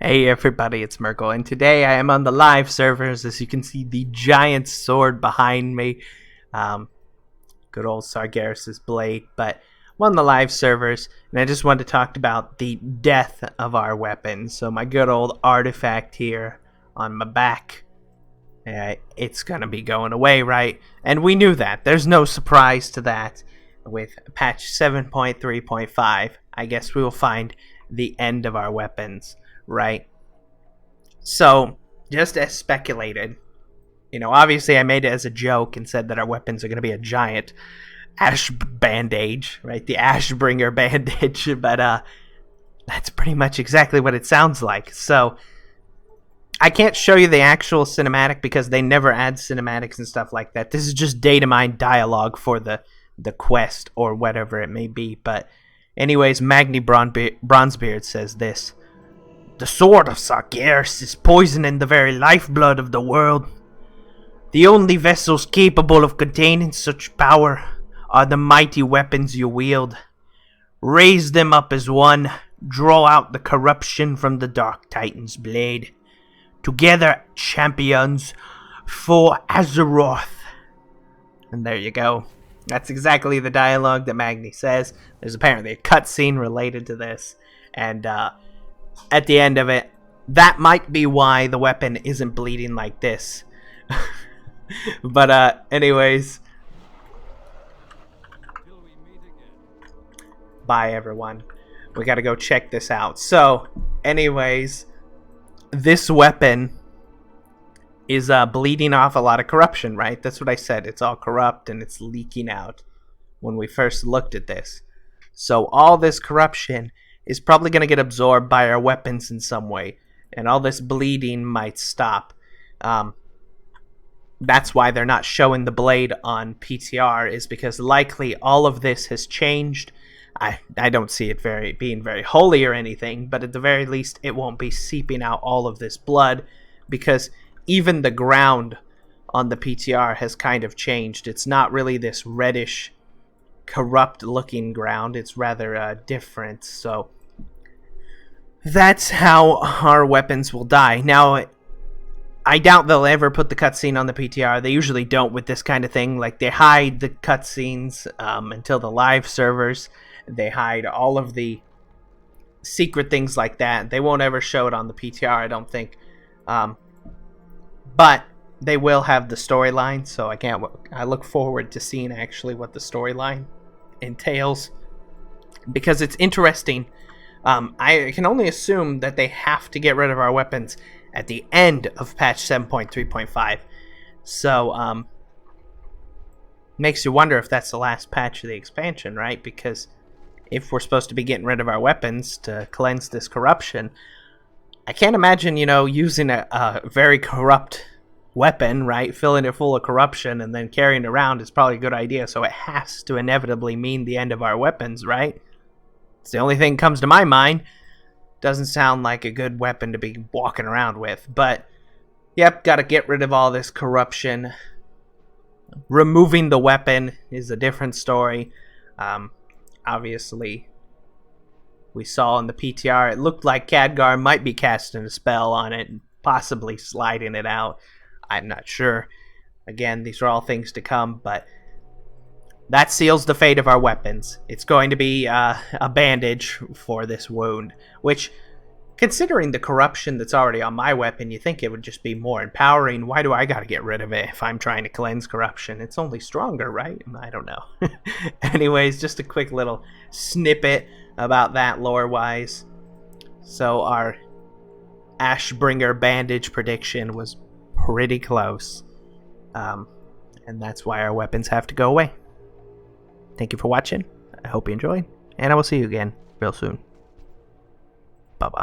Hey everybody, it's Merkel, and today I am on the live servers. As you can see, the giant sword behind me. Good old Sargeras' blade, but I'm on the live servers, and I just wanted to talk about the death of our weapons. So my good old artifact here on my back, it's gonna be going away, right? And we knew that. There's no surprise to that. With patch 7.3.5, I guess we will find the end of our weapons, right? So, just as speculated, obviously I made it as a joke and said that our weapons are going to be a giant ash bandage, right? The Ashbringer bandage, but that's pretty much exactly what it sounds like. So, I can't show you the actual cinematic because they never add cinematics and stuff like that. This is just data mine dialogue for the quest or whatever it may be. But anyways, Magni Bronzebeard says this. The sword of Sargeras is poisoning the very lifeblood of the world. The only vessels capable of containing such power are the mighty weapons you wield. Raise them up as one, draw out the corruption from the Dark Titan's blade. Together, champions, for Azeroth. And there you go. That's exactly the dialogue that Magni says. There's apparently a cutscene related to this. And, at the end of it, that might be why the weapon isn't bleeding like this. But, anyways. Bye, everyone. We gotta go check this out. So, anyways, this weapon is bleeding off a lot of corruption, right? That's what I said. It's all corrupt and it's leaking out when we first looked at this. So all this corruption is probably going to get absorbed by our weapons in some way, and all this bleeding might stop. That's why they're not showing the blade on PTR, is because likely all of this has changed. I don't see it being very holy or anything, but at the very least it won't be seeping out all of this blood, because even the ground on the PTR has kind of changed. It's not really this reddish, corrupt looking ground. It's rather different. So that's how our weapons will die. Now, I doubt they'll ever put the cutscene on the PTR. They usually don't with this kind of thing. Like, they hide the cutscenes until the live servers. They hide all of the secret things like that. They won't ever show it on the PTR, I don't think. But they will have the storyline, so I look forward to seeing actually what the storyline entails, because it's interesting. I can only assume that they have to get rid of our weapons at the end of patch 7.3.5. So, makes you wonder if that's the last patch of the expansion, right? Because if we're supposed to be getting rid of our weapons to cleanse this corruption, I can't imagine, using a very corrupt weapon, right? Filling it full of corruption and then carrying it around is probably a good idea. So it has to inevitably mean the end of our weapons, right? It's the only thing that comes to my mind. Doesn't sound like a good weapon to be walking around with. But, yep, gotta get rid of all this corruption. Removing the weapon is a different story. Obviously, we saw in the PTR, it looked like Khadgar might be casting a spell on it and possibly sliding it out. I'm not sure. Again, these are all things to come, but that seals the fate of our weapons. It's going to be a bandage for this wound, which, considering the corruption that's already on my weapon, you think it would just be more empowering. Why do I gotta get rid of it if I'm trying to cleanse corruption? It's only stronger, right? I don't know. Anyways, just a quick little snippet about that lore-wise. So our Ashbringer bandage prediction was pretty close. And that's why our weapons have to go away. Thank you for watching. I hope you enjoyed, and I will see you again real soon. Bye-bye.